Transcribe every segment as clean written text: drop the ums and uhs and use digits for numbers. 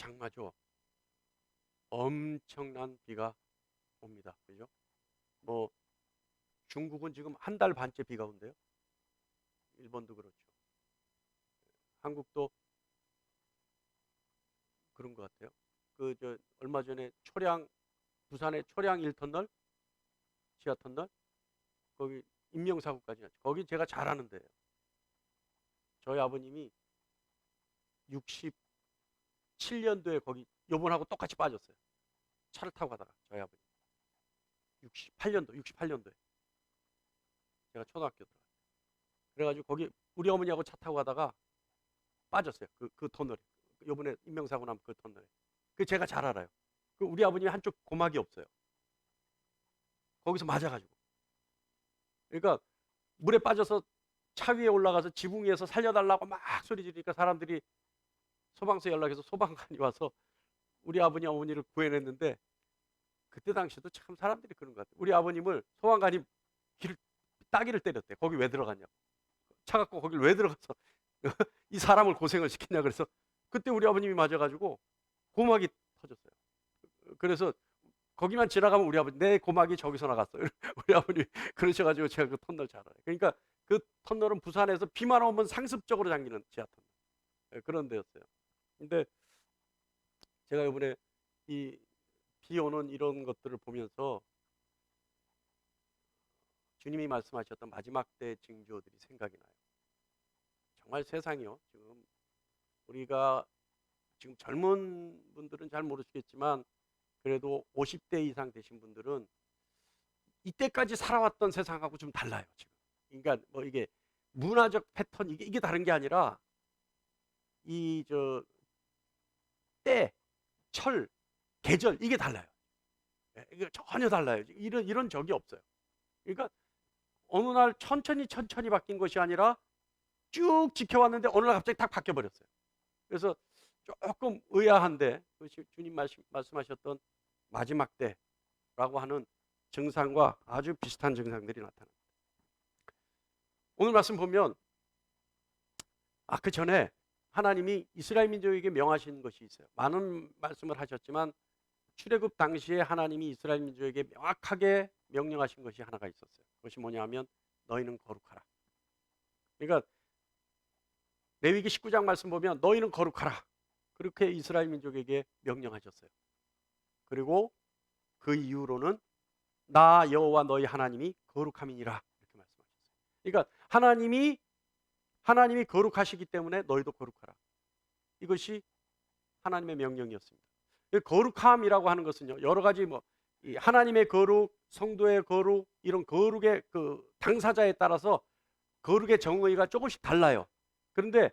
장마죠. 엄청난 비가 옵니다. 그죠? 뭐 중국은 지금 한 달 반째 비가 온대요. 일본도 그렇죠. 한국도 그런 것 같아요. 얼마 전에 부산의 초량 1터널, 지하터널, 거기 인명사고까지 났죠. 거기 제가 잘 아는 데예요. 저희 아버님이 67년도에 거기 요번하고 똑같이 빠졌어요. 차를 타고 가다가 저희 아버님 68년도에 제가 초등학교 들어갔어요. 그래가지고 거기 우리 어머니하고 차 타고 가다가 빠졌어요. 그 터널에. 요번에 인명사고 난 그 터널에. 그 제가 잘 알아요. 그 우리 아버님이 한쪽 고막이 없어요. 거기서 맞아가지고. 그러니까 물에 빠져서 차 위에 올라가서 지붕 위에서 살려달라고 막 소리 지르니까 사람들이 소방서 연락해서 소방관이 와서 우리 아버님 어머니를 구해냈는데, 그때 당시도 참 사람들이 그런 것 같아요. 우리 아버님을 소방관이 따기를 때렸대. 거기 왜 들어갔냐고. 차 갖고 거길 왜 들어가서 이 사람을 고생을 시켰냐. 그래서 그때 우리 아버님이 맞아가지고 고막이 터졌어요. 그래서 거기만 지나가면 우리 아버지 내 고막이 저기서 나갔어요. 우리 아버님이 그러셔가지고 제가 그 터널 잘 알아요. 그러니까 그 터널은 부산에서 비만 오면 상습적으로 잠기는 지하터널, 그런 데였어요. 근데 제가 이번에 이 비 오는 이런 것들을 보면서 주님이 말씀하셨던 마지막 때 징조들이 생각이 나요. 정말 세상이요. 우리가 지금 젊은 분들은 잘 모르시겠지만 그래도 50대 이상 되신 분들은 이때까지 살아왔던 세상하고 좀 달라요. 지금. 그러니까 뭐 이게 문화적 패턴 이게 다른 게 아니라 이 때, 철, 계절 이게 달라요. 이게 전혀 달라요. 이런 적이 없어요. 그러니까 어느 날 천천히 바뀐 것이 아니라 쭉 지켜왔는데 어느 날 갑자기 딱 바뀌어 버렸어요. 그래서 조금 의아한데 주님 말씀하셨던 마지막 때라고 하는 증상과 아주 비슷한 증상들이 나타납니다. 오늘 말씀 보면 그 전에 하나님이 이스라엘 민족에게 명하신 것이 있어요. 많은 말씀을 하셨지만 출애굽 당시에 하나님이 이스라엘 민족에게 명확하게 명령하신 것이 하나가 있었어요. 그것이 뭐냐면 너희는 거룩하라. 그러니까 레위기 19장 말씀 보면 너희는 거룩하라. 그렇게 이스라엘 민족에게 명령하셨어요. 그리고 그 이후로는 나 여호와 너희 하나님이 거룩함이니라 이렇게 말씀하셨어요. 그러니까 하나님이 거룩하시기 때문에 너희도 거룩하라. 이것이 하나님의 명령이었습니다. 거룩함이라고 하는 것은요, 여러 가지 하나님의 거룩, 성도의 거룩, 이런 거룩의 그 당사자에 따라서 거룩의 정의가 조금씩 달라요. 그런데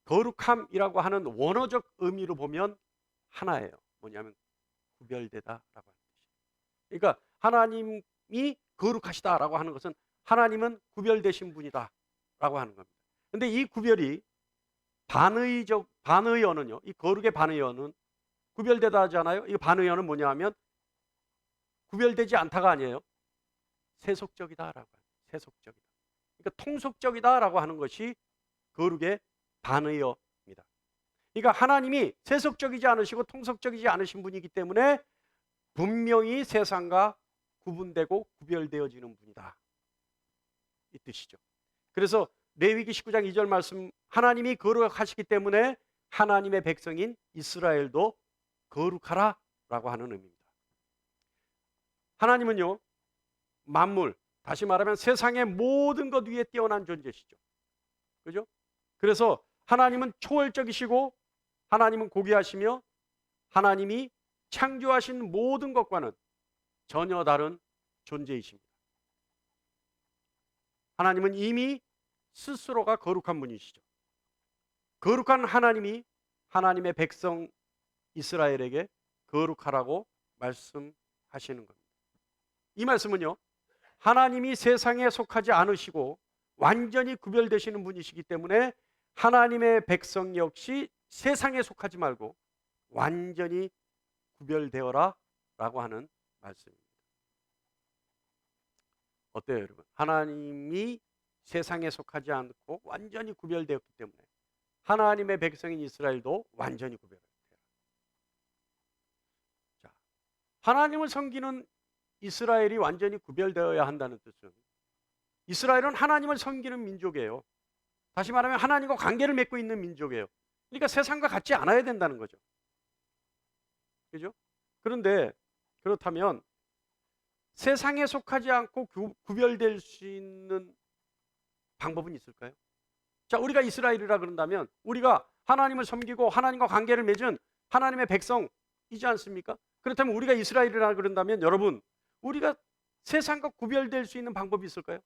거룩함이라고 하는 원어적 의미로 보면 하나예요. 뭐냐면 구별되다라고 하는 뜻이에요. 그러니까 하나님이 거룩하시다라고 하는 것은 하나님은 구별되신 분이다라고 하는 겁니다. 근데 이 구별이 반의어는요, 이 거룩의 반의어는 구별되다 하잖아요. 이 반의어는 뭐냐면 구별되지 않다가 아니에요. 세속적이다라고 해요. 세속적이다. 그러니까 통속적이다라고 하는 것이 거룩의 반의어입니다. 그러니까 하나님이 세속적이지 않으시고 통속적이지 않으신 분이기 때문에 분명히 세상과 구분되고 구별되어지는 분이다. 이 뜻이죠. 그래서 레위기 19장 2절 말씀, 하나님이 거룩하시기 때문에 하나님의 백성인 이스라엘도 거룩하라 라고 하는 의미입니다. 하나님은요, 만물, 다시 말하면 세상의 모든 것 위에 뛰어난 존재시죠. 그죠? 그래서 하나님은 초월적이시고 하나님은 고귀하시며 하나님이 창조하신 모든 것과는 전혀 다른 존재이십니다. 하나님은 이미 스스로가 거룩한 분이시죠. 거룩한 하나님이 하나님의 백성 이스라엘에게 거룩하라고 말씀하시는 겁니다. 이 말씀은요, 하나님이 세상에 속하지 않으시고 완전히 구별되시는 분이시기 때문에 하나님의 백성 역시 세상에 속하지 말고 완전히 구별되어라 라고 하는 말씀입니다. 어때요, 여러분? 하나님이 세상에 속하지 않고 완전히 구별되었기 때문에 하나님의 백성인 이스라엘도 완전히 구별돼요. 하나님을 섬기는 이스라엘이 완전히 구별되어야 한다는 뜻은 이스라엘은 하나님을 섬기는 민족이에요. 다시 말하면 하나님과 관계를 맺고 있는 민족이에요. 그러니까 세상과 같지 않아야 된다는 거죠. 그죠? 그런데 그렇다면 세상에 속하지 않고 구별될 수 있는 방법은 있을까요? 자, 우리가 이스라엘이라 그런다면 우리가 하나님을 섬기고 하나님과 관계를 맺은 하나님의 백성이지 않습니까? 그렇다면 우리가 이스라엘이라 그런다면 여러분, 우리가 세상과 구별될 수 있는 방법이 있을까요?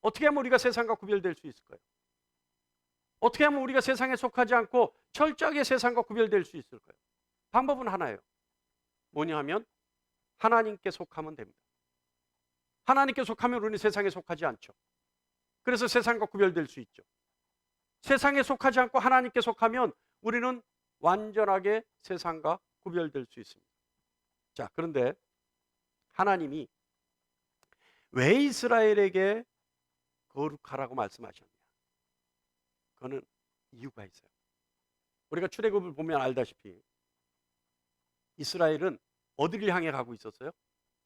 어떻게 하면 우리가 세상과 구별될 수 있을까요? 어떻게 하면 우리가 세상에 속하지 않고 철저하게 세상과 구별될 수 있을까요? 방법은 하나예요. 뭐냐 하면 하나님께 속하면 됩니다. 하나님께 속하면 우리는 세상에 속하지 않죠. 그래서 세상과 구별될 수 있죠. 세상에 속하지 않고 하나님께 속하면 우리는 완전하게 세상과 구별될 수 있습니다. 자, 그런데 하나님이 왜 이스라엘에게 거룩하라고 말씀하셨냐? 그거는 이유가 있어요. 우리가 출애굽을 보면 알다시피 이스라엘은 어디를 향해 가고 있었어요?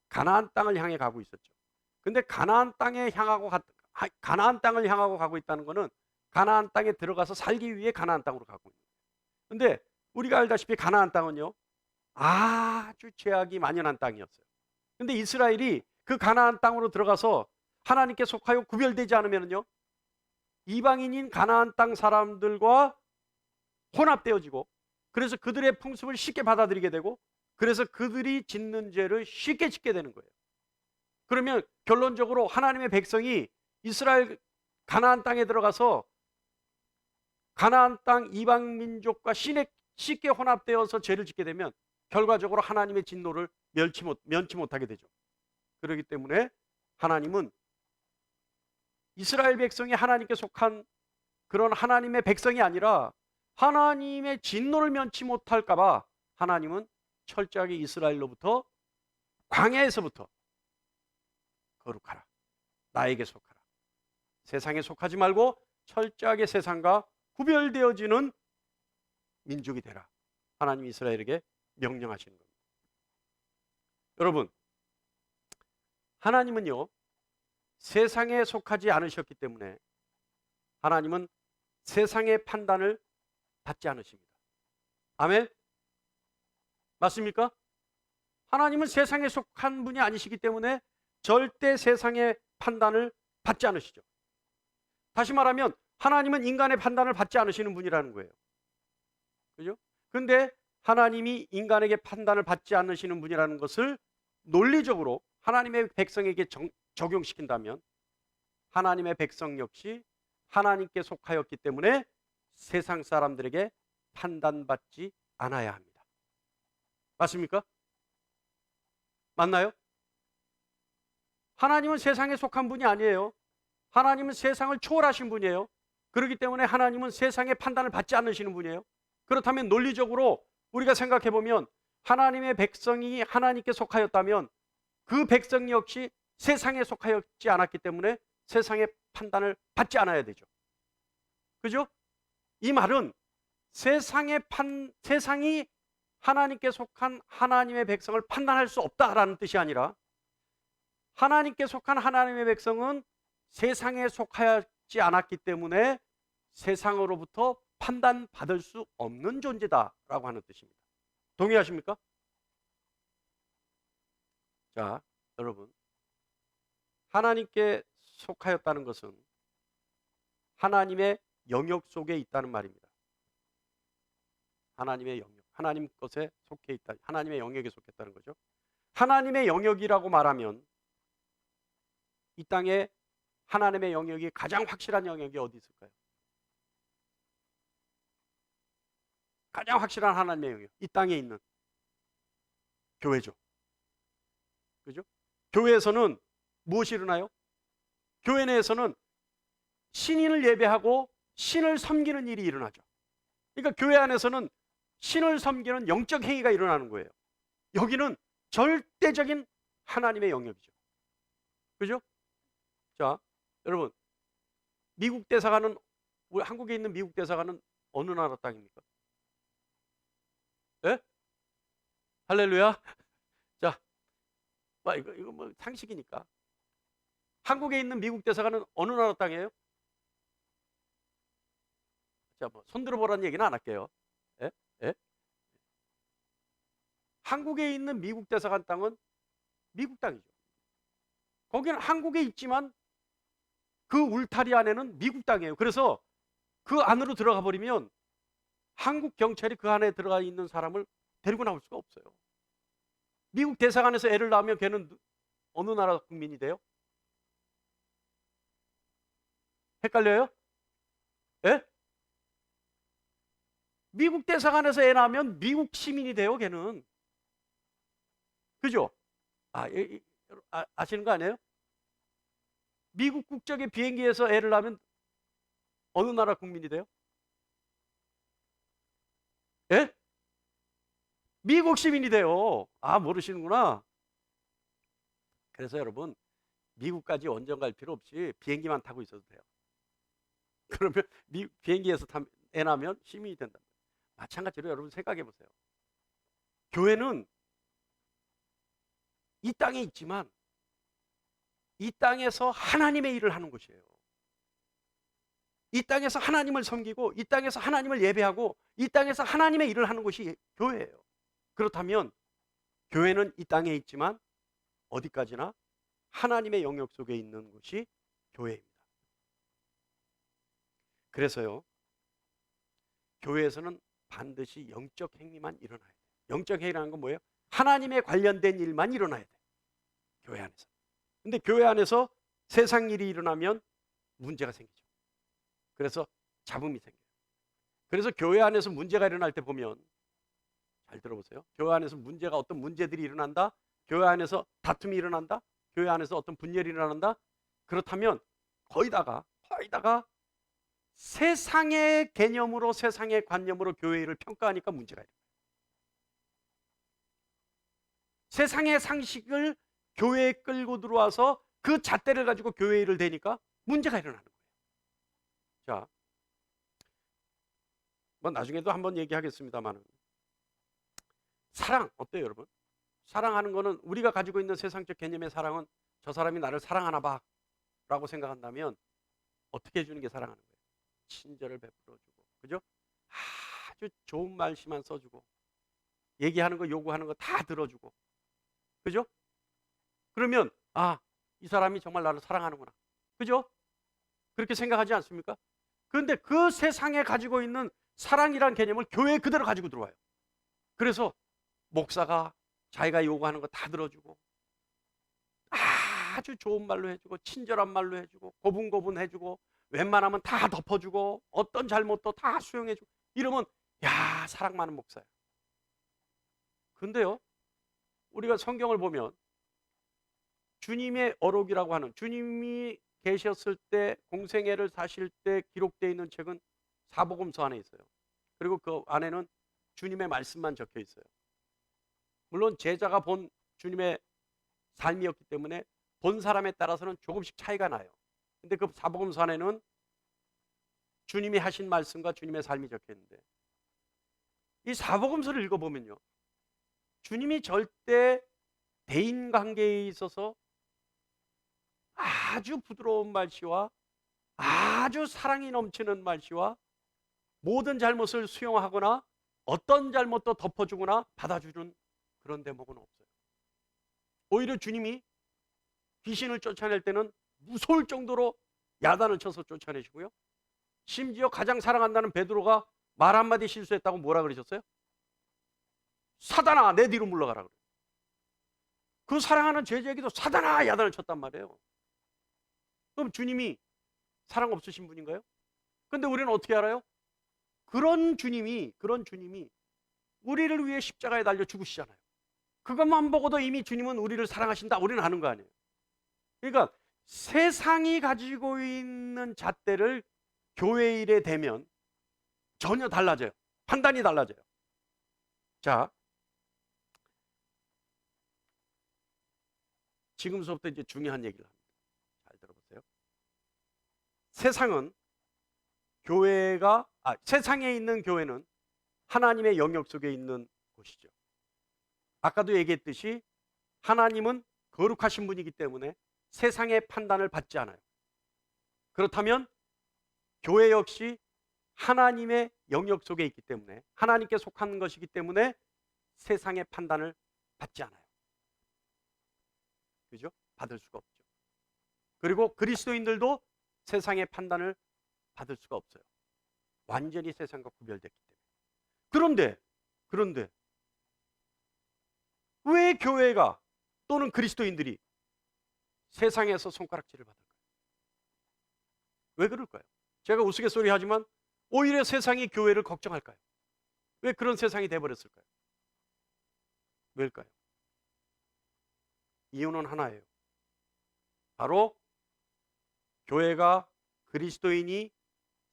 가나안 땅을 향해 가고 있었죠. 근데 가나안 땅을 향하고 가고 있다는 것은 가나안 땅에 들어가서 살기 위해 가나안 땅으로 가고 있는 거예요. 근데 우리가 알다시피 가나안 땅은요, 아주 죄악이 만연한 땅이었어요. 근데 이스라엘이 그 가나안 땅으로 들어가서 하나님께 속하여 구별되지 않으면요, 이방인인 가나안 땅 사람들과 혼합되어지고, 그래서 그들의 풍습을 쉽게 받아들이게 되고, 그래서 그들이 짓는 죄를 쉽게 짓게 되는 거예요. 그러면 결론적으로 하나님의 백성이 이스라엘 가나안 땅에 들어가서 가나안 땅 이방 민족과 쉽게 혼합되어서 죄를 짓게 되면 결과적으로 하나님의 진노를 면치 못하게 되죠. 그렇기 때문에 하나님은 이스라엘 백성이 하나님께 속한 그런 하나님의 백성이 아니라 하나님의 진노를 면치 못할까 봐 하나님은 철저하게 이스라엘로부터, 광야에서부터 거룩하라, 나에게 속하라, 세상에 속하지 말고 철저하게 세상과 구별되어지는 민족이 되라, 하나님이 이스라엘에게 명령하시는 겁니다. 여러분, 하나님은요, 세상에 속하지 않으셨기 때문에 하나님은 세상의 판단을 받지 않으십니다. 아멘? 맞습니까? 하나님은 세상에 속한 분이 아니시기 때문에 절대 세상의 판단을 받지 않으시죠. 다시 말하면 하나님은 인간의 판단을 받지 않으시는 분이라는 거예요. 그죠? 근데 하나님이 인간에게 판단을 받지 않으시는 분이라는 것을 논리적으로 하나님의 백성에게 적용시킨다면 하나님의 백성 역시 하나님께 속하였기 때문에 세상 사람들에게 판단받지 않아야 합니다. 맞습니까? 맞나요? 하나님은 세상에 속한 분이 아니에요. 하나님은 세상을 초월하신 분이에요. 그렇기 때문에 하나님은 세상의 판단을 받지 않으시는 분이에요. 그렇다면 논리적으로 우리가 생각해 보면 하나님의 백성이 하나님께 속하였다면 그 백성 역시 세상에 속하였지 않았기 때문에 세상의 판단을 받지 않아야 되죠. 그죠? 이 말은 세상이 하나님께 속한 하나님의 백성을 판단할 수 없다라는 뜻이 아니라 하나님께 속한 하나님의 백성은 세상에 속하지 않았기 때문에 세상으로부터 판단받을 수 없는 존재다라고 하는 뜻입니다. 동의하십니까? 자, 여러분, 하나님께 속하였다는 것은 하나님의 영역 속에 있다는 말입니다. 하나님의 영역, 하나님 것에 속해 있다, 하나님의 영역에 속했다는 거죠. 하나님의 영역이라고 말하면 이 땅에 하나님의 영역이 가장 확실한 영역이 어디 있을까요? 가장 확실한 하나님의 영역, 이 땅에 있는 교회죠. 그죠? 교회에서는 무엇이 일어나요? 교회 내에서는 신인을 예배하고 신을 섬기는 일이 일어나죠. 그러니까 교회 안에서는 신을 섬기는 영적 행위가 일어나는 거예요. 여기는 절대적인 하나님의 영역이죠. 그죠? 자, 여러분, 미국 대사관은, 우리 한국에 있는 미국 대사관은 어느 나라 땅입니까? 예? 할렐루야. 자, 이거 뭐 상식이니까. 한국에 있는 미국 대사관은 어느 나라 땅이에요? 자, 뭐 손들어 보라는 얘기는 안 할게요. 예? 예? 한국에 있는 미국 대사관 땅은 미국 땅이죠. 거기는 한국에 있지만 그 울타리 안에는 미국 땅이에요. 그래서 그 안으로 들어가 버리면 한국 경찰이 그 안에 들어가 있는 사람을 데리고 나올 수가 없어요. 미국 대사관에서 애를 낳으면 걔는 어느 나라 국민이 돼요? 헷갈려요? 예? 미국 대사관에서 애 낳으면 미국 시민이 돼요, 걔는. 그죠? 아시는 거 아니에요? 미국 국적의 비행기에서 애를 낳으면 어느 나라 국민이 돼요? 예? 미국 시민이 돼요. 모르시는구나. 그래서 여러분, 미국까지 원정 갈 필요 없이 비행기만 타고 있어도 돼요. 그러면 비행기에서 애 낳으면 시민이 된다. 마찬가지로 여러분 생각해 보세요. 교회는 이 땅에 있지만 이 땅에서 하나님의 일을 하는 곳이에요. 이 땅에서 하나님을 섬기고 이 땅에서 하나님을 예배하고 이 땅에서 하나님의 일을 하는 곳이 교회예요. 그렇다면 교회는 이 땅에 있지만 어디까지나 하나님의 영역 속에 있는 곳이 교회입니다. 그래서요, 교회에서는 반드시 영적 행위만 일어나야 돼요. 영적 행위라는 건 뭐예요? 하나님에 관련된 일만 일어나야 돼요. 교회 안에서. 근데 교회 안에서 세상 일이 일어나면 문제가 생기죠. 그래서 잡음이 생겨요. 그래서 교회 안에서 문제가 일어날 때 보면, 잘 들어보세요. 교회 안에서 어떤 문제들이 일어난다. 교회 안에서 다툼이 일어난다. 교회 안에서 어떤 분열이 일어난다. 그렇다면 거의다가 세상의 개념으로, 세상의 관념으로 교회를 평가하니까 문제가 일어나요. 세상의 상식을 교회에 끌고 들어와서 그 잣대를 가지고 교회 일을 대니까 문제가 일어나는 거예요. 자, 뭐 나중에도 한번 얘기하겠습니다만, 사랑 어때요, 여러분? 사랑하는 거는, 우리가 가지고 있는 세상적 개념의 사랑은 저 사람이 나를 사랑하나 봐 라고 생각한다면 어떻게 해주는 게 사랑하는 거예요? 친절을 베풀어주고, 그죠? 아주 좋은 말씨만 써주고, 얘기하는 거 요구하는 거 다 들어주고, 그죠? 그러면 이 사람이 정말 나를 사랑하는구나, 그죠? 그렇게 생각하지 않습니까? 그런데 그 세상에 가지고 있는 사랑이란 개념을 교회에 그대로 가지고 들어와요. 그래서 목사가 자기가 요구하는 거 다 들어주고, 아주 좋은 말로 해주고, 친절한 말로 해주고, 고분고분 해주고, 웬만하면 다 덮어주고, 어떤 잘못도 다 수용해주고, 이러면 사랑 많은 목사야. 근데요, 우리가 성경을 보면 주님의 어록이라고 하는, 주님이 계셨을 때, 공생애를 사실 때 기록되어 있는 책은 사복음서 안에 있어요. 그리고 그 안에는 주님의 말씀만 적혀 있어요. 물론 제자가 본 주님의 삶이었기 때문에 본 사람에 따라서는 조금씩 차이가 나요. 근데 그 사복음서 안에는 주님이 하신 말씀과 주님의 삶이 적혀 있는데, 이 사복음서를 읽어보면요, 주님이 절대 대인관계에 있어서 아주 부드러운 말씨와 아주 사랑이 넘치는 말씨와 모든 잘못을 수용하거나 어떤 잘못도 덮어주거나 받아주는 그런 대목은 없어요. 오히려 주님이 귀신을 쫓아낼 때는 무서울 정도로 야단을 쳐서 쫓아내시고요, 심지어 가장 사랑한다는 베드로가 말 한마디 실수했다고 뭐라 그러셨어요? 사단아, 내 뒤로 물러가라 그래요. 그 사랑하는 제자에게도 사단아 야단을 쳤단 말이에요. 그럼 주님이 사랑 없으신 분인가요? 근데 우리는 어떻게 알아요? 그런 주님이 우리를 위해 십자가에 달려 죽으시잖아요. 그것만 보고도 이미 주님은 우리를 사랑하신다, 우리는 아는 거 아니에요. 그러니까 세상이 가지고 있는 잣대를 교회 일에 대면 전혀 달라져요. 판단이 달라져요. 자, 지금부터 이제 중요한 얘기를 합니다. 잘 들어보세요. 세상에 있는 교회는 하나님의 영역 속에 있는 곳이죠. 아까도 얘기했듯이 하나님은 거룩하신 분이기 때문에 세상의 판단을 받지 않아요. 그렇다면 교회 역시 하나님의 영역 속에 있기 때문에, 하나님께 속한 것이기 때문에 세상의 판단을 받지 않아요. 그죠? 받을 수가 없죠. 그리고 그리스도인들도 세상의 판단을 받을 수가 없어요. 완전히 세상과 구별됐기 때문에. 그런데 왜 교회가 또는 그리스도인들이 세상에서 손가락질을 받을까요? 왜 그럴까요? 제가 우스갯소리 하지만 오히려 세상이 교회를 걱정할까요? 왜 그런 세상이 돼버렸을까요? 왜일까요? 이유는 하나예요. 바로 교회가, 그리스도인이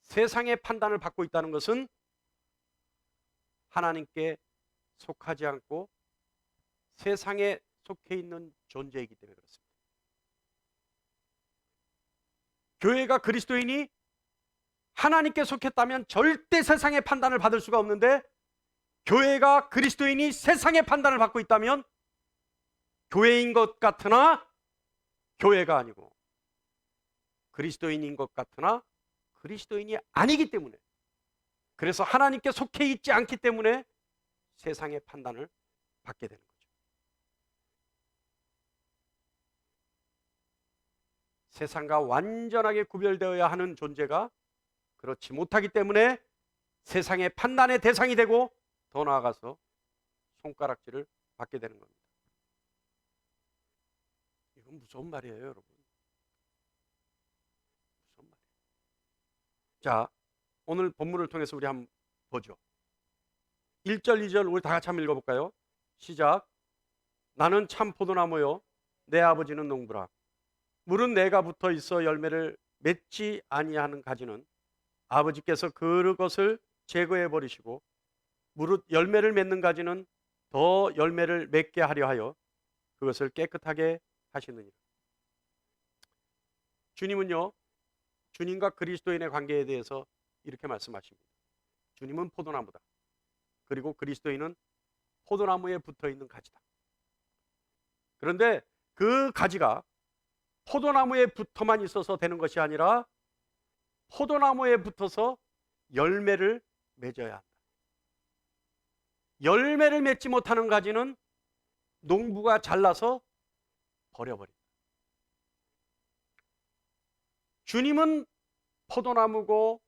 세상의 판단을 받고 있다는 것은 하나님께 속하지 않고 세상에 속해 있는 존재이기 때문에 그렇습니다. 교회가, 그리스도인이 하나님께 속했다면 절대 세상의 판단을 받을 수가 없는데, 교회가, 그리스도인이 세상의 판단을 받고 있다면 교회인 것 같으나 교회가 아니고, 그리스도인인 것 같으나 그리스도인이 아니기 때문에, 그래서 하나님께 속해 있지 않기 때문에 세상의 판단을 받게 되는 거죠. 세상과 완전하게 구별되어야 하는 존재가 그렇지 못하기 때문에 세상의 판단의 대상이 되고, 더 나아가서 손가락질을 받게 되는 겁니다. 이건 무서운 말이에요, 여러분. 무서운 말이에요. 자, 오늘 본문을 통해서 우리 한번 보죠. 1절, 2절 우리 다 같이 한번 읽어볼까요? 시작. 나는 참 포도나무요, 내 아버지는 농부라. 물은 내가 붙어 있어 열매를 맺지 아니하는 가지는 아버지께서 그것을 제거해 버리시고, 무릇 열매를 맺는 가지는 더 열매를 맺게 하려 하여 그것을 깨끗하게 하시느니라. 주님은요, 주님과 그리스도인의 관계에 대해서 이렇게 말씀하십니다. 주님은 포도나무다. 그리고 그리스도인은 포도나무에 붙어 있는 가지다. 그런데 그 가지가 포도나무에 붙어만 있어서 되는 것이 아니라 포도나무에 붙어서 열매를 맺어야 한다. 열매를 맺지 못하는 가지는 농부가 잘라서 버려버린다. 주님은 포도나무고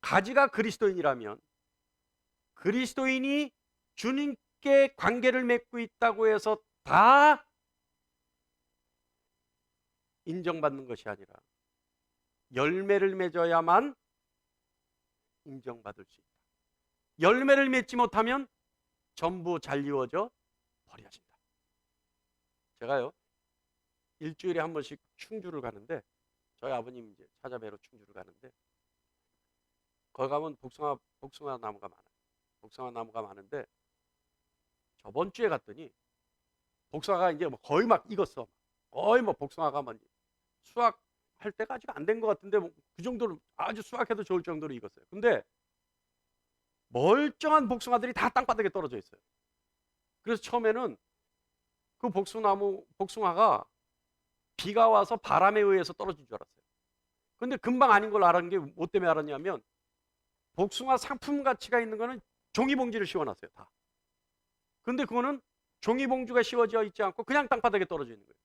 가지가 그리스도인이라면, 그리스도인이 주님께 관계를 맺고 있다고 해서 다 인정받는 것이 아니라 열매를 맺어야만 인정받을 수 있다. 열매를 맺지 못하면 전부 잘리워져 버려진다. 제가요, 일주일에 한 번씩 충주를 가는데, 저희 아버님 이제 찾아뵈러 충주를 가는데, 거기 가면 복숭아 나무가 많아요. 복숭아 나무가 많은데, 저번 주에 갔더니 복숭아가 이제 뭐 거의 막 익었어. 거의 뭐 복숭아가 뭐 수확할 때가 아직 안 된 것 같은데, 뭐 그 정도로 아주 수확해도 좋을 정도로 익었어요. 근데 멀쩡한 복숭아들이 다 땅바닥에 떨어져 있어요. 그래서 처음에는 그 복숭아가 비가 와서 바람에 의해서 떨어진 줄 알았어요. 근데 금방 아닌 걸 알았는 게 뭐 때문에 알았냐면, 복숭아 상품 가치가 있는 거는 종이봉지를 씌워놨어요, 다. 근데 그거는 종이봉지가 씌워져 있지 않고 그냥 땅바닥에 떨어져 있는 거예요.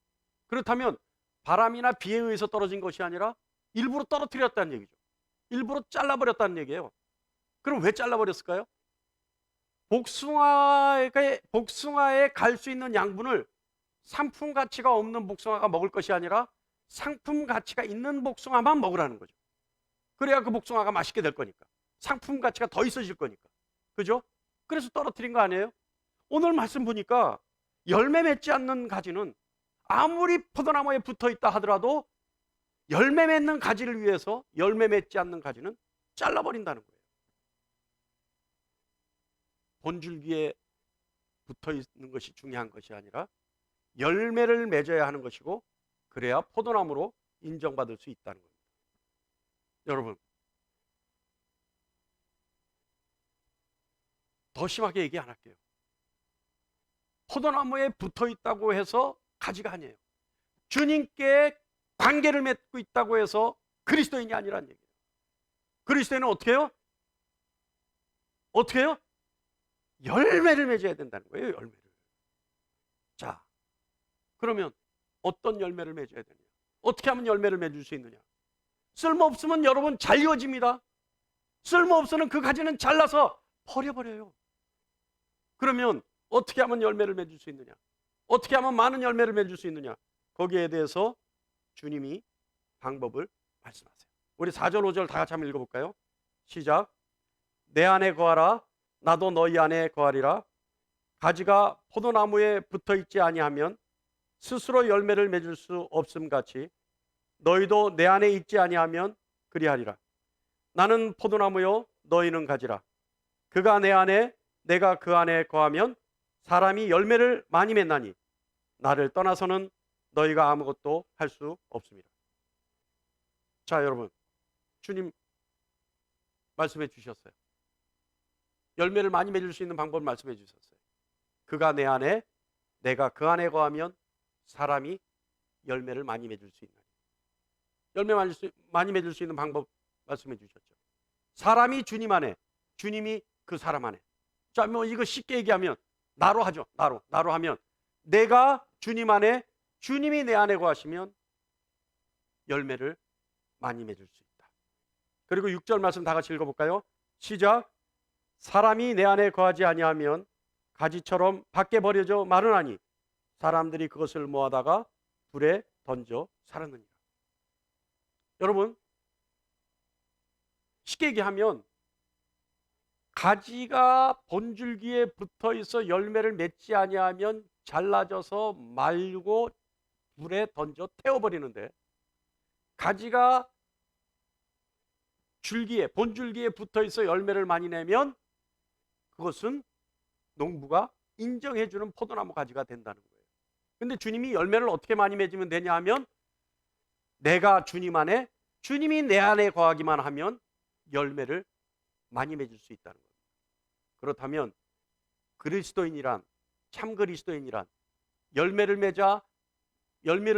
그렇다면 바람이나 비에 의해서 떨어진 것이 아니라 일부러 떨어뜨렸다는 얘기죠. 일부러 잘라버렸다는 얘기예요. 그럼 왜 잘라버렸을까요? 복숭아에 갈 수 있는 양분을 상품 가치가 없는 복숭아가 먹을 것이 아니라 상품 가치가 있는 복숭아만 먹으라는 거죠. 그래야 그 복숭아가 맛있게 될 거니까. 상품 가치가 더 있어질 거니까. 그죠? 그래서 떨어뜨린 거 아니에요? 오늘 말씀 보니까 열매 맺지 않는 가지는 아무리 포도나무에 붙어 있다 하더라도 열매 맺는 가지를 위해서 열매 맺지 않는 가지는 잘라버린다는 거예요. 본줄기에 붙어 있는 것이 중요한 것이 아니라 열매를 맺어야 하는 것이고, 그래야 포도나무로 인정받을 수 있다는 겁니다. 여러분, 더 심하게 얘기 안 할게요. 포도나무에 붙어 있다고 해서 가지가 아니에요. 주님께 관계를 맺고 있다고 해서 그리스도인이 아니란 얘기예요. 그리스도인은 어떻게 해요? 어떻게 해요? 열매를 맺어야 된다는 거예요. 열매를. 자, 그러면 어떤 열매를 맺어야 되느냐? 어떻게 하면 열매를 맺을 수 있느냐? 쓸모없으면 여러분 잘려집니다. 쓸모없으면 그 가지는 잘라서 버려버려요. 그러면 어떻게 하면 열매를 맺을 수 있느냐? 어떻게 하면 많은 열매를 맺을 수 있느냐? 거기에 대해서 주님이 방법을 말씀하세요. 우리 4절 5절 다 같이 한번 읽어볼까요? 시작. 내 안에 거하라. 나도 너희 안에 거하리라. 가지가 포도나무에 붙어있지 아니하면 스스로 열매를 맺을 수 없음 같이 너희도 내 안에 있지 아니하면 그리하리라. 나는 포도나무요 너희는 가지라. 그가 내 안에 내가 그 안에 거하면 사람이 열매를 많이 맺나니 나를 떠나서는 너희가 아무것도 할 수 없습니다. 자, 여러분, 주님 말씀해 주셨어요. 열매를 많이 맺을 수 있는 방법을 말씀해 주셨어요. 그가 내 안에 내가 그 안에 거하면 사람이 열매를 많이 맺을 수 있는, 열매 많이 맺을 수 있는 방법 말씀해 주셨죠. 사람이 주님 안에, 주님이 그 사람 안에. 자, 뭐 이거 쉽게 얘기하면 나로 하죠. 나로 하면 내가 주님 안에, 주님이 내 안에 거하시면 열매를 많이 맺을 수 있다. 그리고 6절 말씀 다 같이 읽어볼까요? 시작. 사람이 내 안에 거하지 아니하면 가지처럼 밖에 버려져 마르나니 사람들이 그것을 모아다가 불에 던져 살았느니라. 여러분, 쉽게 얘기하면 가지가 본줄기에 붙어 있어 열매를 맺지 아니하면 잘라져서 말고 불에 던져 태워버리는데, 가지가 줄기에, 본줄기에 붙어 있어 열매를 많이 내면 그것은 농부가 인정해주는 포도나무 가지가 된다는 거예요. 근데 주님이 열매를 어떻게 많이 맺으면 되냐 하면 내가 주님 안에, 주님이 내 안에 거하기만 하면 열매를 많이 맺을 수 있다는 겁니다. 그렇다면 그리스도인이란, 참 그리스도인이란 열매를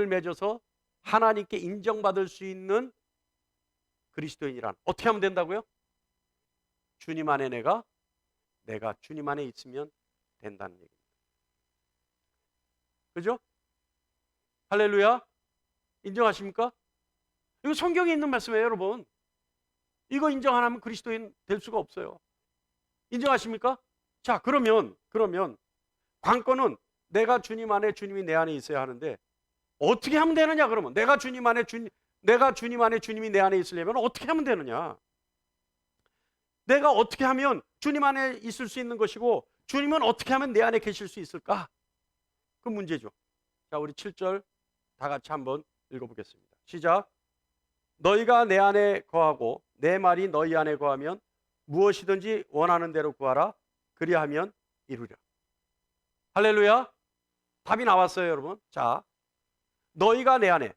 맺어서 하나님께 인정받을 수 있는 그리스도인이란 어떻게 하면 된다고요? 주님 안에 내가 주님 안에 있으면 된다는 얘기입니다. 그죠? 할렐루야. 인정하십니까? 이거 성경에 있는 말씀이에요, 여러분. 이거 인정 안 하면 그리스도인 될 수가 없어요. 인정하십니까? 자, 그러면 관건은 내가 주님 안에, 주님이 내 안에 있어야 하는데 어떻게 하면 되느냐? 그러면 내가 주님 안에, 주님이 내 안에 있으려면 어떻게 하면 되느냐? 내가 어떻게 하면 주님 안에 있을 수 있는 것이고 주님은 어떻게 하면 내 안에 계실 수 있을까? 그 문제죠. 자, 우리 7절 다 같이 한번 읽어보겠습니다. 시작. 너희가 내 안에 거하고 내 말이 너희 안에 거하면 무엇이든지 원하는 대로 구하라. 그리하면 이루리라. 할렐루야. 답이 나왔어요, 여러분. 자, 너희가 내 안에,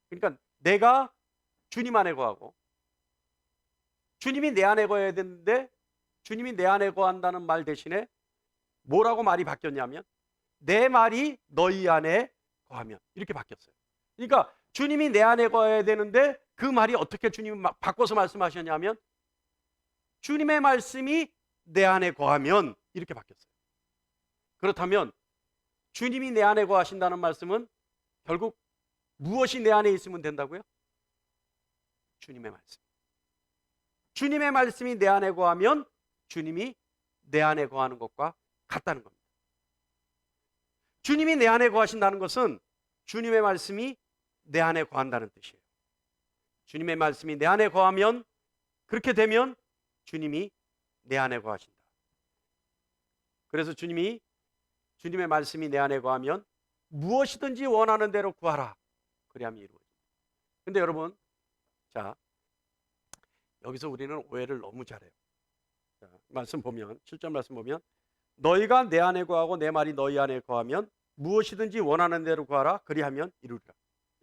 그러니까 내가 주님 안에 거하고 주님이 내 안에 거해야 되는데 주님이 내 안에 거한다는 말 대신에 뭐라고 말이 바뀌었냐면 내 말이 너희 안에 거하면, 이렇게 바뀌었어요. 그러니까 주님이 내 안에 거해야 되는데 그 말이 어떻게 주님이 바꿔서 말씀하셨냐면 주님의 말씀이 내 안에 거하면, 이렇게 바뀌었어요. 그렇다면 주님이 내 안에 거하신다는 말씀은 결국 무엇이 내 안에 있으면 된다고요? 주님의 말씀. 주님의 말씀이 내 안에 거하면 주님이 내 안에 거하는 것과 같다는 겁니다. 주님이 내 안에 거하신다는 것은 주님의 말씀이 내 안에 거한다는 뜻이에요. 주님의 말씀이 내 안에 거하면, 그렇게 되면 주님이 내 안에 거하신다. 그래서 주님의 말씀이 내 안에 거하면 무엇이든지 원하는 대로 구하라. 그리하면 이루어집니다. 근데 여러분, 자, 여기서 우리는 오해를 너무 잘해요. 자, 말씀 보면, 7절 말씀 보면 너희가 내 안에 거하고 내 말이 너희 안에 거하면 무엇이든지 원하는 대로 구하라. 그리하면 이루리라.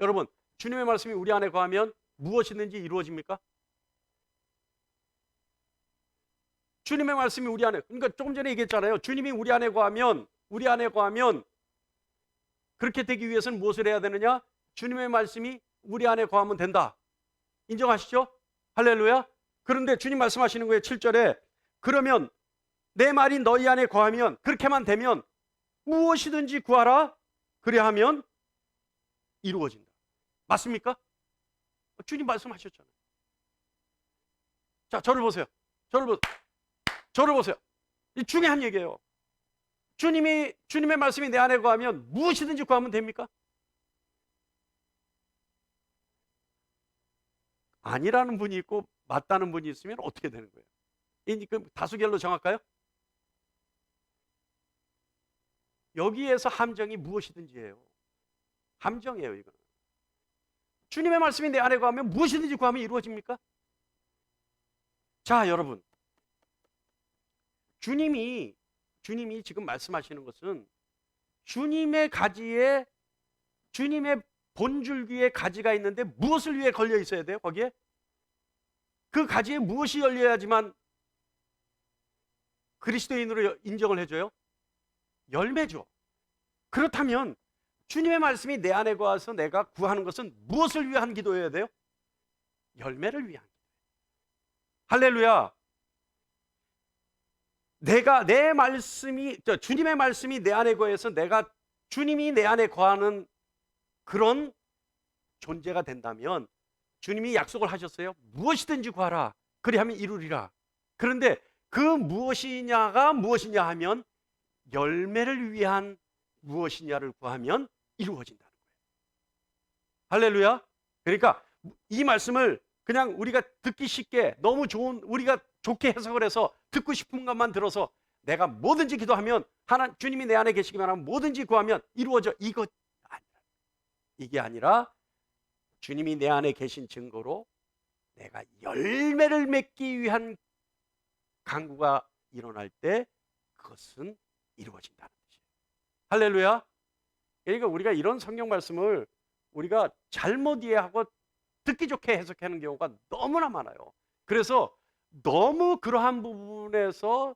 여러분, 주님의 말씀이 우리 안에 거하면 무엇이든지 이루어집니까? 주님의 말씀이 우리 안에, 그러니까 조금 전에 얘기했잖아요. 주님이 우리 안에 거하면 그렇게 되기 위해서는 무엇을 해야 되느냐? 주님의 말씀이 우리 안에 거하면 된다. 인정하시죠? 할렐루야. 그런데 주님 말씀하시는 거예요. 7절에 그러면 내 말이 너희 안에 거하면, 그렇게만 되면 무엇이든지 구하라. 그래하면 이루어진다. 맞습니까? 주님 말씀하셨잖아요. 자, 저를 보세요. 저를 보세요. 이 중요한 얘기예요. 주님의 말씀이 내 안에 거하면 무엇이든지 구하면 됩니까? 아니라는 분이 있고 맞다는 분이 있으면 어떻게 되는 거예요? 그럼 다수결로 정할까요? 여기에서 함정이 무엇이든지예요. 함정이에요, 이거는. 주님의 말씀이 내 안에 거하면 무엇이든지 구하면 이루어집니까? 자, 여러분. 주님이 지금 말씀하시는 것은 주님의 가지에, 주님의 본줄기에 가지가 있는데 무엇을 위해 걸려 있어야 돼요? 거기에? 그 가지에 무엇이 열려야지만 그리스도인으로 인정을 해줘요? 열매죠. 그렇다면 주님의 말씀이 내 안에 거해서 내가 구하는 것은 무엇을 위한 기도여야 돼요? 열매를 위한 기도. 할렐루야. 내 말씀이, 주님의 말씀이 내 안에 거해서 내가 주님이 내 안에 거하는 그런 존재가 된다면 주님이 약속을 하셨어요. 무엇이든지 구하라. 그리하면 이루리라. 그런데 그 무엇이냐가 무엇이냐 하면 열매를 위한 무엇이냐를 구하면 이루어진다는 거예요. 할렐루야. 그러니까 이 말씀을 그냥 우리가 듣기 쉽게 너무 좋은, 우리가 좋게 해석을 해서 듣고 싶은 것만 들어서 내가 뭐든지 기도하면 주님이 내 안에 계시기만 하면 뭐든지 구하면 이루어져. 이게 아니라 주님이 내 안에 계신 증거로 내가 열매를 맺기 위한 간구가 일어날 때 그것은 이루어진다는 뜻이에요. 할렐루야. 그러니까 우리가 이런 성경 말씀을 우리가 잘못 이해하고 듣기 좋게 해석하는 경우가 너무나 많아요. 그래서 너무 그러한 부분에서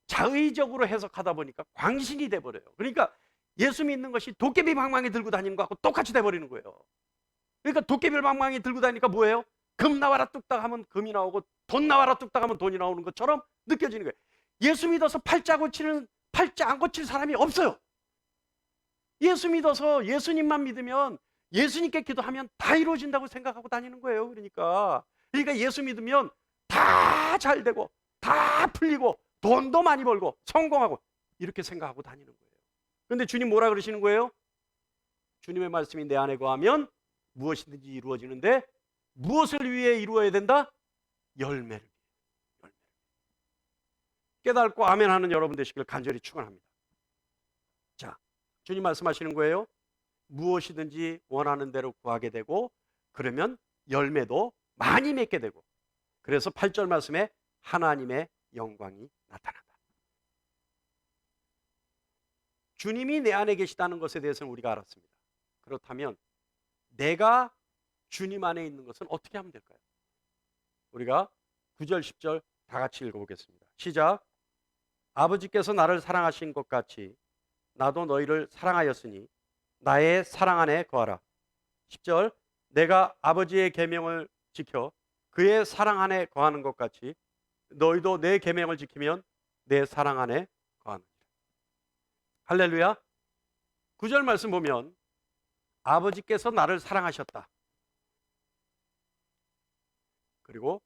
자의적으로 해석하다 보니까 광신이 돼버려요. 그러니까 예수 믿는 것이 도깨비 방망이 들고 다니는 것하고 똑같이 돼버리는 거예요. 그러니까 도깨비 방망이 들고 다니니까 뭐예요? 금 나와라 뚝딱 하면 금이 나오고 돈 나와라 뚝딱 하면 돈이 나오는 것처럼 느껴지는 거예요. 예수 믿어서 팔자 안 고칠 사람이 없어요. 예수 믿어서 예수님만 믿으면 예수님께 기도하면 다 이루어진다고 생각하고 다니는 거예요. 그러니까 예수 믿으면 다 잘 되고 다 풀리고 돈도 많이 벌고 성공하고 이렇게 생각하고 다니는 거예요. 그런데 주님 뭐라 그러시는 거예요? 주님의 말씀이 내 안에 거하면 무엇이든지 이루어지는데 무엇을 위해 이루어야 된다? 열매를. 깨닫고 아멘 하는 여러분 되시길 간절히 축원합니다. 자, 주님 말씀하시는 거예요. 무엇이든지 원하는 대로 구하게 되고 그러면 열매도 많이 맺게 되고, 그래서 8절 말씀에 하나님의 영광이 나타난다. 주님이 내 안에 계시다는 것에 대해서는 우리가 알았습니다. 그렇다면 내가 주님 안에 있는 것은 어떻게 하면 될까요? 우리가 9절 10절 다 같이 읽어보겠습니다. 시작. 아버지께서 나를 사랑하신 것 같이 나도 너희를 사랑하였으니 나의 사랑 안에 거하라. 10절. 내가 아버지의 계명을 지켜 그의 사랑 안에 거하는 것 같이 너희도 내 계명을 지키면 내 사랑 안에 거하느니라. 할렐루야. 9절 말씀 보면 아버지께서 나를 사랑하셨다. 그리고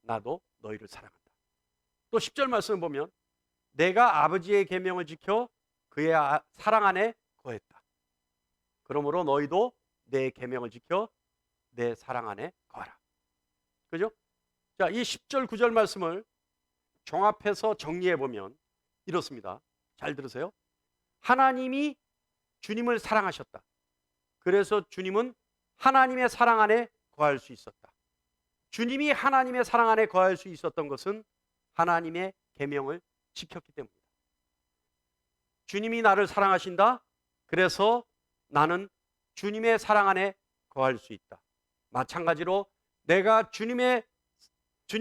나도 너희를 사랑한다. 또 10절 말씀 보면 내가 아버지의 계명을 지켜 그의 사랑 안에 거했다. 그러므로 너희도 내 계명을 지켜 내 사랑 안에 거하라. 그죠? 자, 이 10절 9절 말씀을 종합해서 정리해 보면 이렇습니다. 잘 들으세요. 하나님이 주님을 사랑하셨다. 그래서 주님은 하나님의 사랑 안에 거할 수 있었다. 주님이 하나님의 사랑 안에 거할 수 있었던 것은 하나님의 계명을 지켰기 때문이다. 주님이 나를 사랑하신다. 그래서 나는 주님의 사랑 안에 거할 수 있다. 마찬가지로 내가 주님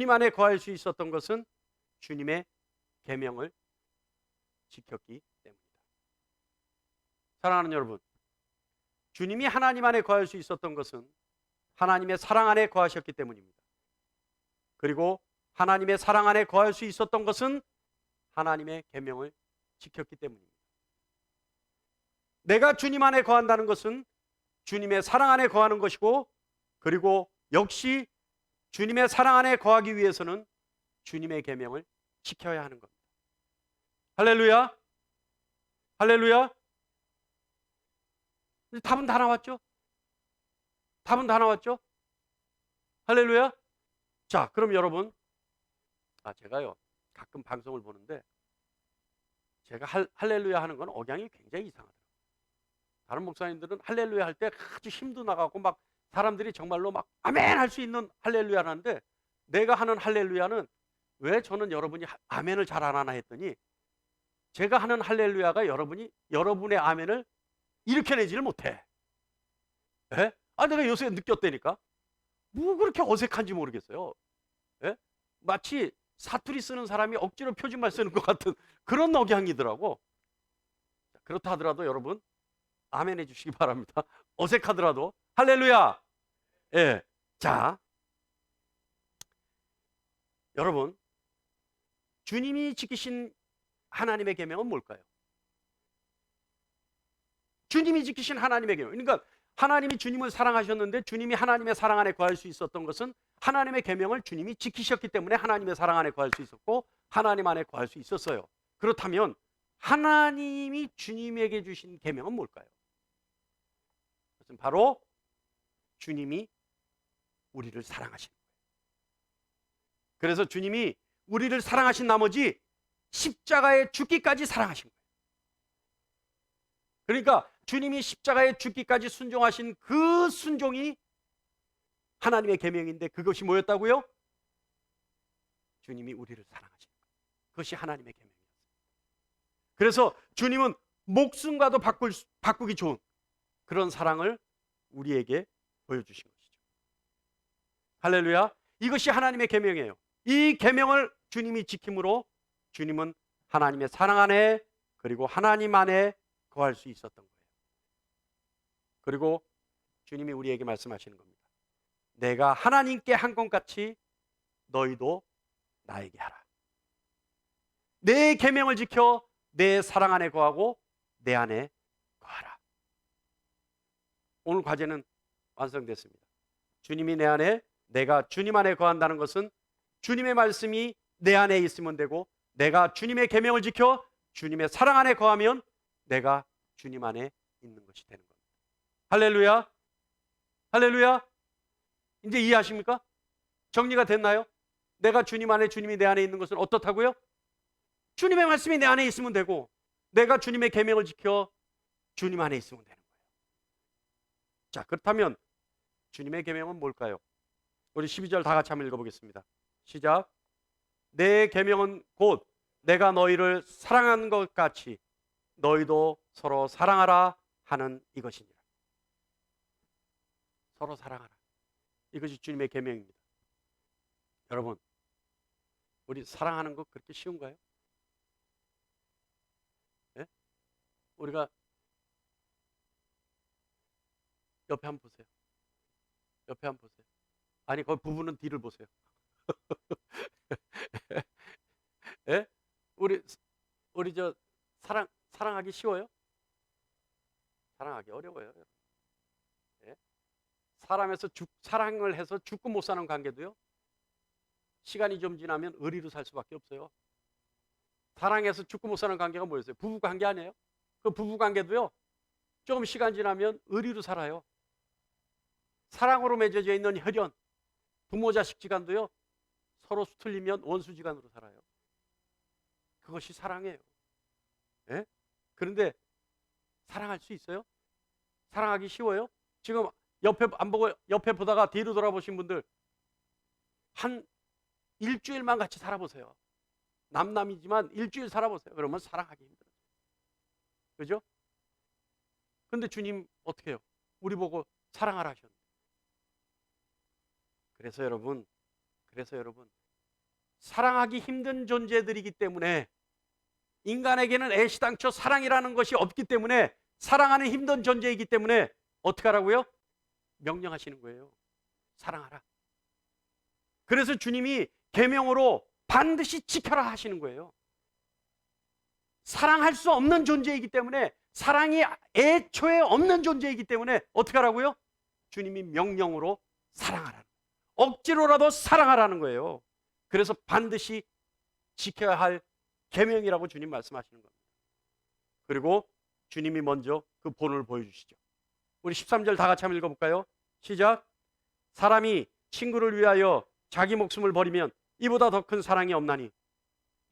안에 거할 수 있었던 것은 주님의 계명을 지켰기 때문이다. 사랑하는 여러분, 주님이 하나님 안에 거할 수 있었던 것은 하나님의 사랑 안에 거하셨기 때문입니다. 그리고 하나님의 사랑 안에 거할 수 있었던 것은 하나님의 계명을 지켰기 때문입니다. 내가 주님 안에 거한다는 것은 주님의 사랑 안에 거하는 것이고, 그리고 역시 주님의 사랑 안에 거하기 위해서는 주님의 계명을 지켜야 하는 겁니다. 할렐루야. 할렐루야. 답은 다 나왔죠? 답은 다 나왔죠? 할렐루야. 자, 그럼 여러분, 제가요 가끔 방송을 보는데 제가 할렐루야 하는 건 억양이 굉장히 이상하더라고요. 다른 목사님들은 할렐루야 할 때 아주 힘도 나가고 막 사람들이 정말로 막 아멘 할 수 있는 할렐루야를 하는데, 내가 하는 할렐루야는 왜 저는 여러분이 아멘을 잘 안 하나 했더니, 제가 하는 할렐루야가 여러분의 아멘을 일으켜내지를 못해. 예? 내가 요새 느꼈다니까. 뭐 그렇게 어색한지 모르겠어요. 예? 마치 사투리 쓰는 사람이 억지로 표준말 쓰는 것 같은 그런 억양이더라고. 그렇다 하더라도 여러분 아멘 해주시기 바랍니다. 어색하더라도. 할렐루야. 예. 자, 여러분, 주님이 지키신 하나님의 계명은 뭘까요? 주님이 지키신 하나님의 계명. 그러니까 하나님이 주님을 사랑하셨는데 주님이 하나님의 사랑 안에 거할 수 있었던 것은 하나님의 계명을 주님이 지키셨기 때문에 하나님의 사랑 안에 거할 수 있었고 하나님 안에 거할 수 있었어요. 그렇다면 하나님이 주님에게 주신 계명은 뭘까요? 그것은 바로 주님이 우리를 사랑하시는 거예요. 그래서 주님이 우리를 사랑하신 나머지 십자가에 죽기까지 사랑하신 거예요. 그러니까 주님이 십자가에 죽기까지 순종하신 그 순종이 하나님의 계명인데, 그것이 뭐였다고요? 주님이 우리를 사랑하시는 거예요. 그것이 하나님의 계명이었어요. 그래서 주님은 목숨과도 바꾸기 좋은 그런 사랑을 우리에게 보여주신 것이죠. 할렐루야. 이것이 하나님의 계명이에요. 이 계명을 주님이 지킴으로 주님은 하나님의 사랑 안에, 그리고 하나님 안에 거할 수 있었던 거예요. 그리고 주님이 우리에게 말씀하시는 겁니다. 내가 하나님께 한 것 같이 너희도 나에게 하라. 내 계명을 지켜 내 사랑 안에 거하고 내 안에 거하라. 오늘 과제는 완성됐습니다. 주님이 내 안에, 내가 주님 안에 거한다는 것은 주님의 말씀이 내 안에 있으면 되고, 내가 주님의 계명을 지켜 주님의 사랑 안에 거하면 내가 주님 안에 있는 것이 되는 겁니다. 할렐루야. 할렐루야. 이제 이해하십니까? 정리가 됐나요? 내가 주님 안에, 주님이 내 안에 있는 것은 어떻다고요? 주님의 말씀이 내 안에 있으면 되고, 내가 주님의 계명을 지켜 주님 안에 있으면 되는 거예요. 자, 그렇다면 주님의 계명은 뭘까요? 우리 12절 다 같이 한번 읽어보겠습니다. 시작. 내 계명은 곧 내가 너희를 사랑한 것 같이 너희도 서로 사랑하라 하는 이것이니라. 서로 사랑하라. 이것이 주님의 계명입니다. 여러분, 우리 사랑하는 거 그렇게 쉬운가요? 네? 우리가 옆에 한번 보세요. 옆에 한번 보세요. 아니, 거기 부부는 뒤를 보세요. 예? 우리 저 사랑하기 쉬워요? 사랑하기 어려워요. 예? 사랑을 해서 죽고 못 사는 관계도요, 시간이 좀 지나면 의리로 살 수밖에 없어요. 사랑해서 죽고 못 사는 관계가 뭐였어요? 부부 관계 아니에요? 그 부부 관계도요, 조금 시간 지나면 의리로 살아요. 사랑으로 맺어져 있는 혈연, 부모 자식 지간도요, 서로 수틀리면 원수지간으로 살아요. 그것이 사랑이에요. 예? 그런데 사랑할 수 있어요? 사랑하기 쉬워요? 지금 옆에 안 보고 옆에 보다가 뒤로 돌아보신 분들 한 일주일만 같이 살아보세요. 남남이지만 일주일 살아보세요. 그러면 사랑하기 힘들어요. 그죠? 근데 주님 어떻게 해요? 우리 보고 사랑하라 하셨는데. 그래서 여러분, 사랑하기 힘든 존재들이기 때문에, 인간에게는 애시당초 사랑이라는 것이 없기 때문에, 사랑하는 힘든 존재이기 때문에 어떻게 하라고요? 명령하시는 거예요. 사랑하라. 그래서 주님이 계명으로 반드시 지켜라 하시는 거예요. 사랑할 수 없는 존재이기 때문에, 사랑이 애초에 없는 존재이기 때문에 어떻게 하라고요? 주님이 명령으로 사랑하라는, 억지로라도 사랑하라는 거예요. 그래서 반드시 지켜야 할 계명이라고 주님 말씀하시는 겁니다. 그리고 주님이 먼저 그 본을 보여주시죠. 우리 13절 다 같이 한번 읽어볼까요? 시작. 사람이 친구를 위하여 자기 목숨을 버리면 이보다 더 큰 사랑이 없나니.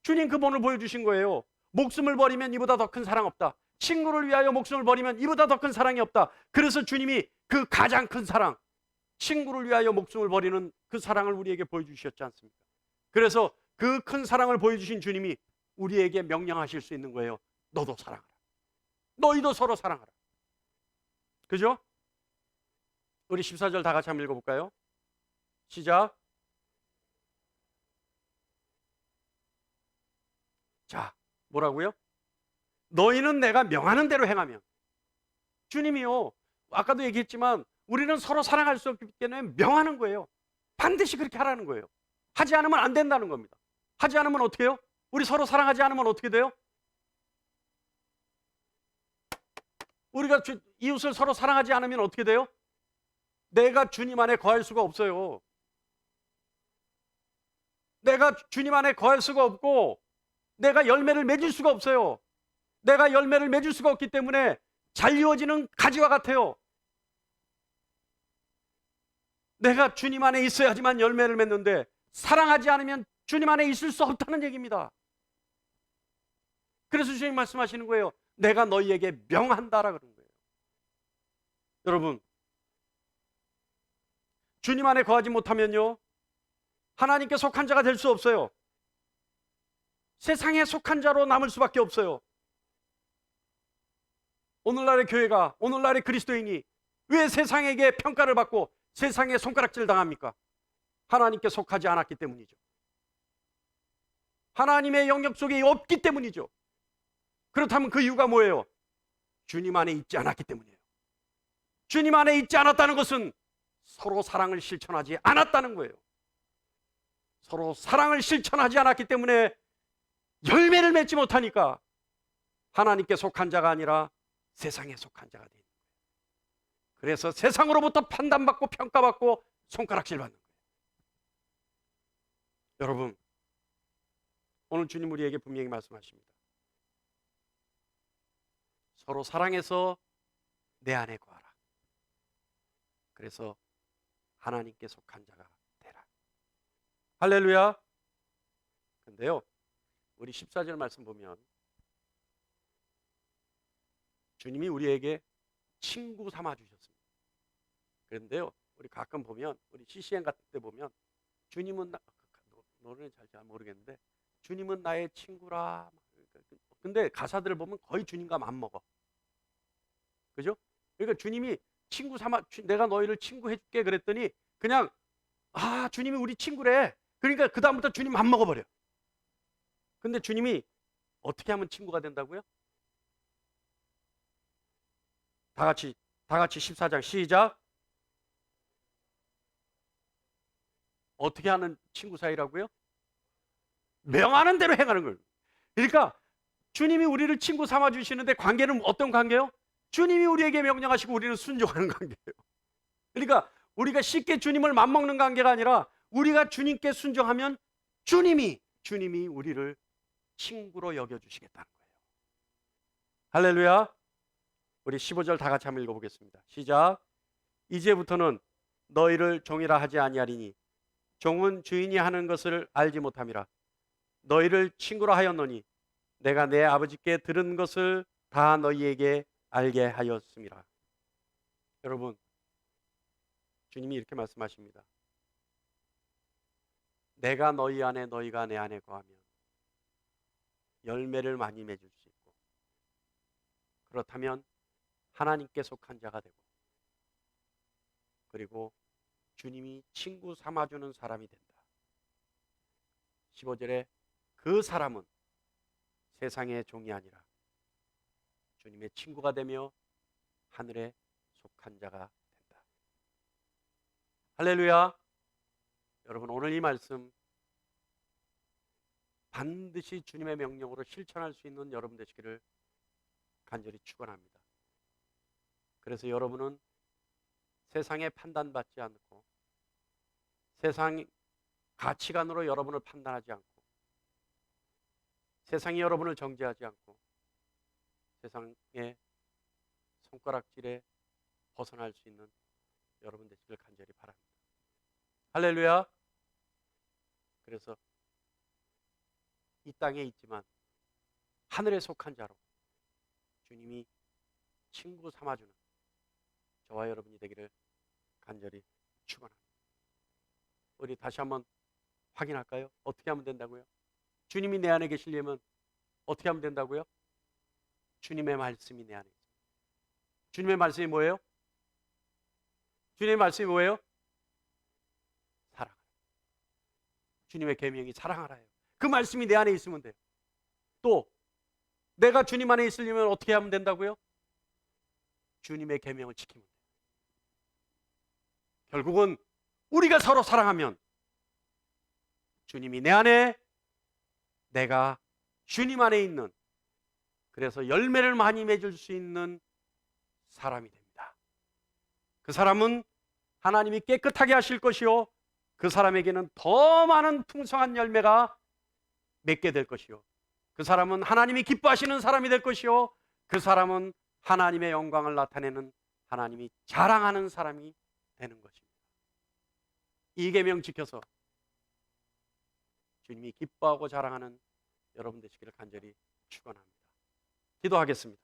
주님 그 본을 보여주신 거예요. 목숨을 버리면 이보다 더 큰 사랑 없다. 친구를 위하여 목숨을 버리면 이보다 더 큰 사랑이 없다. 그래서 주님이 그 가장 큰 사랑, 친구를 위하여 목숨을 버리는 그 사랑을 우리에게 보여주셨지 않습니까? 그래서 그 큰 사랑을 보여주신 주님이 우리에게 명령하실 수 있는 거예요. 너도 사랑하라. 너희도 서로 사랑하라. 그죠? 우리 14절 다 같이 한번 읽어볼까요? 시작. 자, 뭐라고요? 너희는 내가 명하는 대로 행하면. 주님이요, 아까도 얘기했지만 우리는 서로 사랑할 수 없기 때문에 명하는 거예요. 반드시 그렇게 하라는 거예요. 하지 않으면 안 된다는 겁니다. 하지 않으면 어떻게 해요? 우리 서로 사랑하지 않으면 어떻게 돼요? 우리가 이웃을 서로 사랑하지 않으면 어떻게 돼요? 내가 주님 안에 거할 수가 없어요. 내가 주님 안에 거할 수가 없고 내가 열매를 맺을 수가 없어요. 내가 열매를 맺을 수가 없기 때문에 잘 이루어지는 가지와 같아요. 내가 주님 안에 있어야지만 열매를 맺는데 사랑하지 않으면 주님 안에 있을 수 없다는 얘기입니다. 그래서 주님 말씀하시는 거예요. 내가 너희에게 명한다라 그런 거예요. 여러분, 주님 안에 거하지 못하면요, 하나님께 속한 자가 될 수 없어요. 세상에 속한 자로 남을 수밖에 없어요. 오늘날의 교회가, 오늘날의 그리스도인이 왜 세상에게 평가를 받고 세상에 손가락질 당합니까? 하나님께 속하지 않았기 때문이죠. 하나님의 영역 속에 없기 때문이죠. 그렇다면 그 이유가 뭐예요? 주님 안에 있지 않았기 때문이에요. 주님 안에 있지 않았다는 것은 서로 사랑을 실천하지 않았다는 거예요. 서로 사랑을 실천하지 않았기 때문에 열매를 맺지 못하니까 하나님께 속한 자가 아니라 세상에 속한 자가 되는 거예요. 그래서 세상으로부터 판단받고 평가받고 손가락질 받는 거예요. 여러분, 오늘 주님 우리에게 분명히 말씀하십니다. 서로 사랑해서 내 안에 거하라. 그래서 하나님께 속한 자가 되라. 할렐루야. 근데요, 우리 14절 말씀 보면 주님이 우리에게 친구 삼아 주셨습니다. 그런데요, 우리 가끔 보면, 우리 CCM 같은 때 보면 주님은 노래는 잘 모르겠는데 주님은 나의 친구라. 근데 가사들을 보면 거의 주님과 맞먹어. 그죠? 그러니까 주님이 친구 삼아, 내가 너희를 친구해 줄게 그랬더니 그냥 주님이 우리 친구래. 그러니까 그 다음부터 주님 맞먹어 버려. 근데 주님이 어떻게 하면 친구가 된다고요? 다 같이 14장 시작. 어떻게 하는 친구 사이라고요? 명하는 대로 행하는 거예요. 그러니까 주님이 우리를 친구 삼아 주시는데 관계는 어떤 관계요? 주님이 우리에게 명령하시고 우리는 순종하는 관계예요. 그러니까 우리가 쉽게 주님을 맞먹는 관계가 아니라 우리가 주님께 순종하면 주님이 우리를 친구로 여겨주시겠다는 거예요. 할렐루야. 우리 15절 다 같이 한번 읽어보겠습니다. 시작. 이제부터는 너희를 종이라 하지 아니하리니 종은 주인이 하는 것을 알지 못함이라. 너희를 친구라 하였노니 내가 내 아버지께 들은 것을 다 너희에게 알게 하였습니다. 여러분, 주님이 이렇게 말씀하십니다. 내가 너희 안에 너희가 내 안에 거하면 열매를 많이 맺을 수 있고, 그렇다면 하나님께 속한 자가 되고, 그리고 주님이 친구 삼아주는 사람이 된다. 15절에 그 사람은 세상의 종이 아니라 주님의 친구가 되며 하늘의 속한 자가 된다. 할렐루야. 여러분, 오늘 이 말씀 반드시 주님의 명령으로 실천할 수 있는 여러분 되시기를 간절히 축원합니다. 그래서 여러분은 세상에 판단받지 않고 세상 가치관으로 여러분을 판단하지 않고 세상이 여러분을 정죄하지 않고 세상의 손가락질에 벗어날 수 있는 여러분 되시길 간절히 바랍니다. 할렐루야. 그래서 이 땅에 있지만 하늘에 속한 자로 주님이 친구 삼아주는 저와 여러분이 되기를 간절히 축원합니다. 우리 다시 한번 확인할까요? 어떻게 하면 된다고요? 주님이 내 안에 계시려면 어떻게 하면 된다고요? 주님의 말씀이 내 안에 있습니다. 주님의 말씀이 뭐예요? 주님의 말씀이 뭐예요? 사랑하라. 주님의 계명이 사랑하라예요. 그 말씀이 내 안에 있으면 돼요. 또 내가 주님 안에 있으려면 어떻게 하면 된다고요? 주님의 계명을 지키면 돼요. 결국은 우리가 서로 사랑하면 주님이 내 안에, 내가 주님 안에 있는, 그래서 열매를 많이 맺을 수 있는 사람이 됩니다. 그 사람은 하나님이 깨끗하게 하실 것이요, 그 사람에게는 더 많은 풍성한 열매가 맺게 될 것이요, 그 사람은 하나님이 기뻐하시는 사람이 될 것이요, 그 사람은 하나님의 영광을 나타내는, 하나님이 자랑하는 사람이 되는 것입니다. 이 계명 지켜서 주님이 기뻐하고 자랑하는 여러분 되시기를 간절히 축원합니다. 기도하겠습니다.